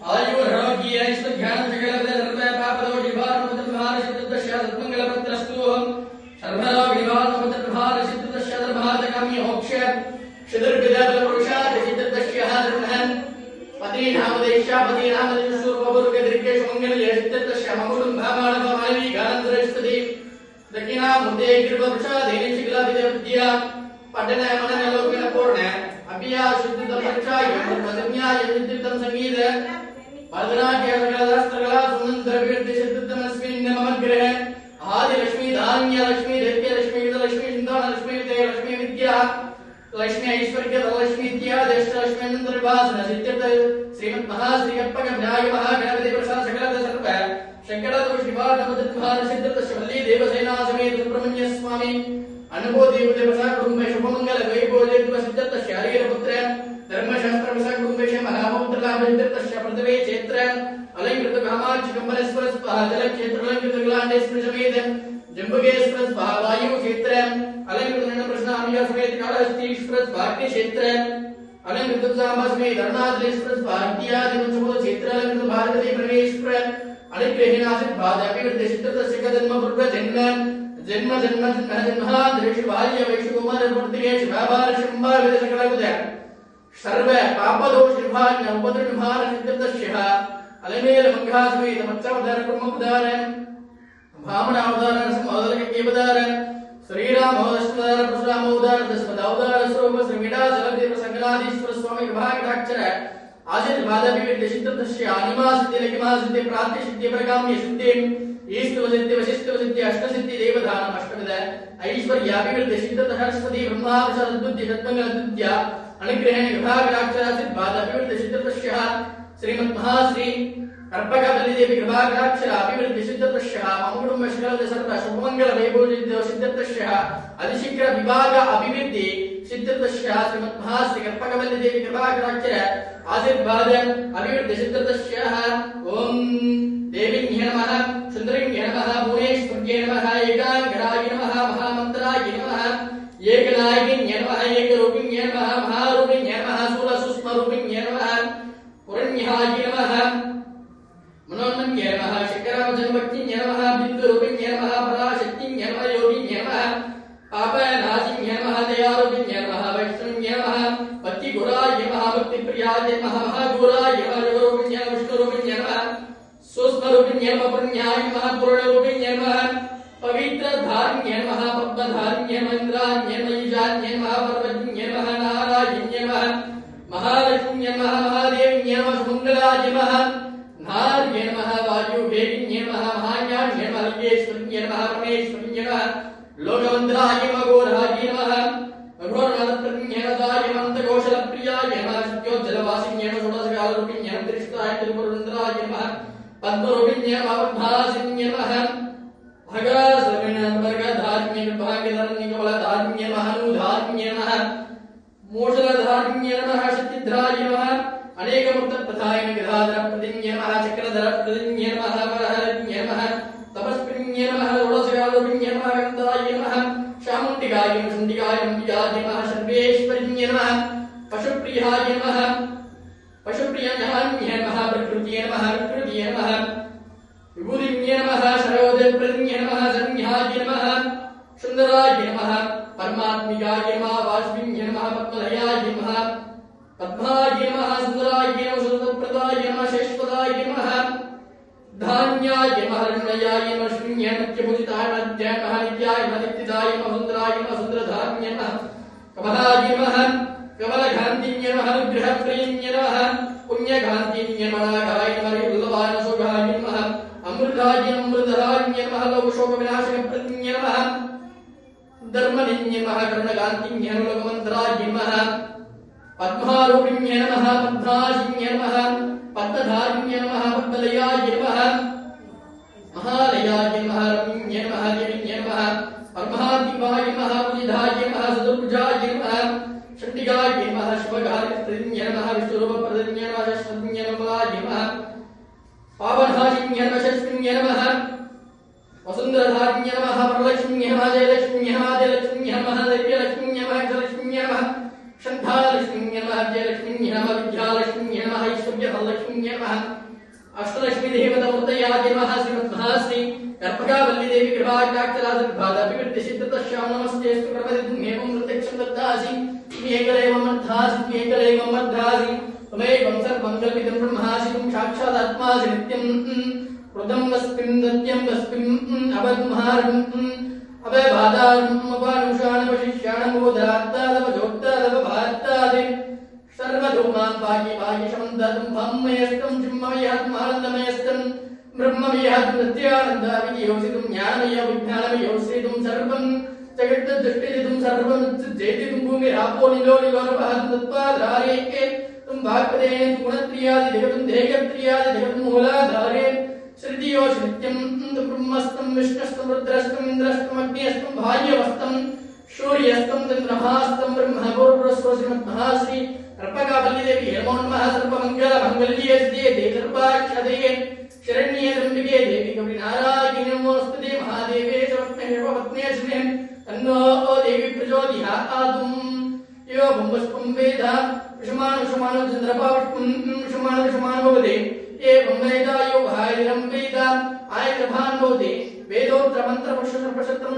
आयुर्रोग्य ऐश्वर्यान् सकलविध सर्व पापदोष निवारण मुद्रभार सिद्धदस्य सत्मंगल पत्रस्तु सर्वरोग निवारण मुद्रभार सिद्धदस्य धर्मादकामी मोक्ष शिदुर्विदल पुरुषार्थ सिद्धदस्य धर्महन् पति नामदेशा पति नामदेश स्वरूपवर्ग दृकेश मंगल सिद्धदस्य ममुलुं भामाण भामावी गानंदरस्तति दक्षिणा मुद्दे कृपवृषा देनि शिखला विद्या पठन मनन लोकन पूर्ण अभिया शुद्ध परीक्षा यमन्या यमित्तम संगीत भरतनाट्य कला सुंदर वीर सिद्धतमस्मिन् नमग्रह आदि लक्ष्मी धान्य लक्ष्मी दैत्य लक्ष्मी विद लक्ष्मी चिंतान लक्ष्मी ते लक्ष्मी विद्या लक्ष्मी ऐश्वर्य लक्ष्मी विद्या देश लक्ष्मी नंदरवासन सिद्धत श्रीमत् महाश्री कल्पक विनायक महागणपति प्रसाद सकल सर्व शंकर दोष निवारण मुद्रभार सिद्धत शवल्ली देवसेना समेत सुब्रह्मण्य स्वामी अनुभूति प्रसाद कुटुंब शुभमंगल वैभव सिद्धत शरीर पुत्र धर्मशास्त्र प्रसाद कुटुंब महामुद्र लाभ सिद्धत प्रथमे क्षेत्र अलंकृत कामाक्ष कंबलेश्वर स्वाहा जल क्षेत्र अलंकृत गलांडेश्वर समेत जंबुगेश्वर स्वाहा वायु क्षेत्र अलंकृत नंद प्रश्न आमिया समेत कालहस्तीश्वर स्वाहा क्षेत्र अलंकृत सांबा समेत अरुणाचलेश्वर स्वाहा इत्यादि पंचभूत क्षेत्र अलंकृत भारती परमेश्वर अनुग्रहणासित भादापि वृद्धिसिद्धत सिकजन्म पूर्व जन्म जन्मांतरेषु बाल्य वैश्य कुमार पूर्तिरेषु व्यापार शंभार विद सकलविद सर्व पापदोष निवारण उपद्रव निवारण सिद्धतस्य अलमेल मंगलासमेत मत्स्यावतार ब्रह्मोपदार भामनावतार समोदर केवदार श्रीराम अवतार परशुराम अवतार दशपदावतार स्वरूप श्रीमीडा जलदेव संगलादीश्वर स्वामी विभागाक्षर आजित भादापि वृद्धिसिद्धतस्य अनिमासिद्धि लकिमासिद्धि प्राप्ति सिद्धि प्रकाम्य सिद्धि ईष्टवसिद्धि वशिष्ठवसिद्धि अष्टसिद्धि देवधानम अष्टविध ऐश्वर्याभिवृद्धि सिद्धत सरस्वती ब्रह्मा प्रसादबुद्धि सत्मंगलद्विद्या अनुग्रहण विभागाक्षरासिद्ध भादाभिवृद्धि सिद्धतस्य श्रीमत् महाश्री कर्पक बलिदेवी विभागाक्षर अभिवृद्धि सिद्धतस्य मम कुटुंब सर्व शुभमंगल वैभव सिद्धतस्य अधिशीघ्र विभाग अभिवृद्धि सिद्धतस्य श्रीमत् महाश्री कर्पक बलिदेवी विभागाक्षर आशीर्वाद अभिवृद्धि सिद्धतस्य ओम देवीन्ये नमः सुंदरिन्ये नमः भुवनेश्वर्ये नमः एकांगराय नमः महामंत्राय नमः एकनायिन्ये नमः एकरूपिण्ये नमः महारूपिण्ये नमः स्थूलसूक्ष्मरूपिण्ये नमः पुरण्याय नमः मनोन्मन्ये नमः शंकरामजन्मक्तिन्ये नमः बिन्दुरूपिण्ये नमः पराशक्तिन्ये नमः योगिन्ये नमः पापनाशिन्ये नमः दयारूपिण्ये नमः वैष्णव्ये नमः भक्तिगुराय नमः भक्तिप्रियाय नमः महागुराय नमः योगरूपिण्ये नमः विष्णुरूपिण्ये नमः सूक्ष्मरूपिण्ये नमः पुण्याय नमः पूर्णरूपिण्ये नमः पवित्रधारिण्ये नमः पद्मधारिण्ये नमः इंद्राण्ये नमः ईशान्ये नमः पर्वतन्ये नमः नारायण्ये नमः महालक्ष्म्ये नमः महादेव्ये नमः सुमंगलाय नमः नार्ये नमः वायुवेगिन्ये नमः महाज्ञान्ये नमः योगेश्वर्ये नमः परमेश्वर्ये नमः लोकमन्त्राय नमः घोराय नमः घोरनाथप्रिये नमः अनन्तकोशलप्रियाय नमः सत्योज्जलवासिन्ये नमः षोडशकालरूपिण्ये नमः त्रिष्ठाय त्रिपुरन्द्राय नमः पद्मरूपिण्ये नमः पद्मासिन्ये नमः भगसविनवर्गधारिण्ये विभागधरण्यकमलधारिण्ये नमः अनुधारिण्ये नमः मोषलधारिण्ये नमः शक्तिध्राय नमः अनेकमूर्तप्रधाय गदाधरप्रतिन्ये नमः चक्रधरप्रतिन्ये नमः वरहरन्ये नमः तपस्विन्ये नमः षोडशकालरूपिण्ये नमः गन्धाय नमः शामुण्डिकाय नमः शुण्डिकाय नमः सर्वेश्वरिण्ये नमः पशुप्रियाय नमः पशुप्रियन्ये नमः प्रकृत्ये नमः विकृत्ये नमः विभूतिन्ये नमः शरोदयप्रतिन्ये नमः शरण्याय नमः सुन्दराय नमः परमात्मिकाय नमः वाष्पिन्ये नमः पद्मलयाय नमः पद्माय नमः सुन्दराय नमः सुन्दरप्रदाय नमः शेषपदाय नमः धान्याय नमः रण्मयाय नमः शून्ये नित्यपूजिताय नद्याय नमः नित्याय नमः नित्यदाय नमः सुन्दराय नमः सुन्दरधान्ये नमः कमलाय नमः कमलकान्तिन्ये नमः अनुग्रहप्रियन्ये नमः पुण्यकान्तिन्ये नमः गाय नमः वल्लभाय शोभाय नमः अमृताय अमृतधान्ये नमः लोकशोकविनाशकप्रतिन्ये नमः धर्मनिन्ये नमः करुणकान्तिन्ये नमः लोकमन्त्राय नमः पद्मारूपिण्ये नमः पद्माशिन्ये नमः पद्मधारिण्ये नमः पद्मलयाय नमः महालयाय नमः रम्ये नमः देविन्ये नमः परमात्मिकाय नमः मुनिधाय नमः सदुर्भुजाय नमः षण्डिकाय नमः शिवगायत्रिन्ये नमः विष्णुरूपप्रदन्ये नमः शश्वन्ये नमः पावनहासिन्ये नमः शश्विन्ये नमः वसुन्धरधारिण्ये नमः वरलक्ष्म्ये नमः जयलक्ष्म्ये नमः जयलक्ष्म्ये नमः दैव्यलक्ष्म्ये नमः जयलक्ष्म्ये नमः शन्धालक्ष्म्ये नमः जयलक्ष्म्ये नमः विद्यालक्ष्म्ये नमः ऐश्वर्यफल लक्ष्मीये नमः अष्टलक्ष्मी देवतामूर्तये नमः श्रीमद्महाश्री कर्पकावल्ली देवी कृपाकटाक्षराजविभादाभिवृद्धिसिद्धतश्यां नमस्तेऽस्तु प्रपदितुमेवं प्रत्यक्षं दत्तासि त्वमेकदैवं मद्धासि त्वमेकं सर्वं कल्पितं ब्रह्मासि त्वं साक्षादात्मासि नित्यं हृदं वस्मिं दत्यं वस्मिं अवद्महारम् अवबाधारम् अपानुषाणवशिष्याणमोदरात्तादवजोत्तादवभात्तादि सर्वधूमान् भाग्य भाग्यशमन्दतं भम्मयस्तं चिन्मयः ब्रह्ममयः नृत्यानन्दावियोसितं ज्ञानमयः विज्ञानमयः श्रीतं सर्वं जगद्दृष्टिजितं सर्वं जयतिं भूमिरापो निलो निलोरपहं तत्त्वाधारे तुम भागवते गुणत्रियादि जगतं देहत्रियादि जगतं मूलाधारे श्रुतियो नित्यं ब्रह्मस्तं विष्णुस्तं रुद्रस्तं इन्द्रस्तं अग्निस्तं भाग्यवस्तं सूर्यस्तं चन्द्रमास्तं ब्रह्मगुरुप्रस्व श्रीमद्महाश्री कर्पकावल्ली देवी नमो नमः सर्वमङ्गलमङ्गल्ये सिद्धे सर्वाक्षदे शरण्ये त्र्यम्बके देवी गौरी नारायणी नमोस्तुते महादेवे सर्वज्ञे पत्न्ये श्रीं तन्नो देवी प्रचोदयात् यो ब्रह्मस्पं वेद विषमाणु चन्द्रपावष्पं विषमाणु भवते एवं वेदायो भायरं वेद आयतभान् भवते वेदोत्तरमन्त्रपुरुषसर्पशत्रं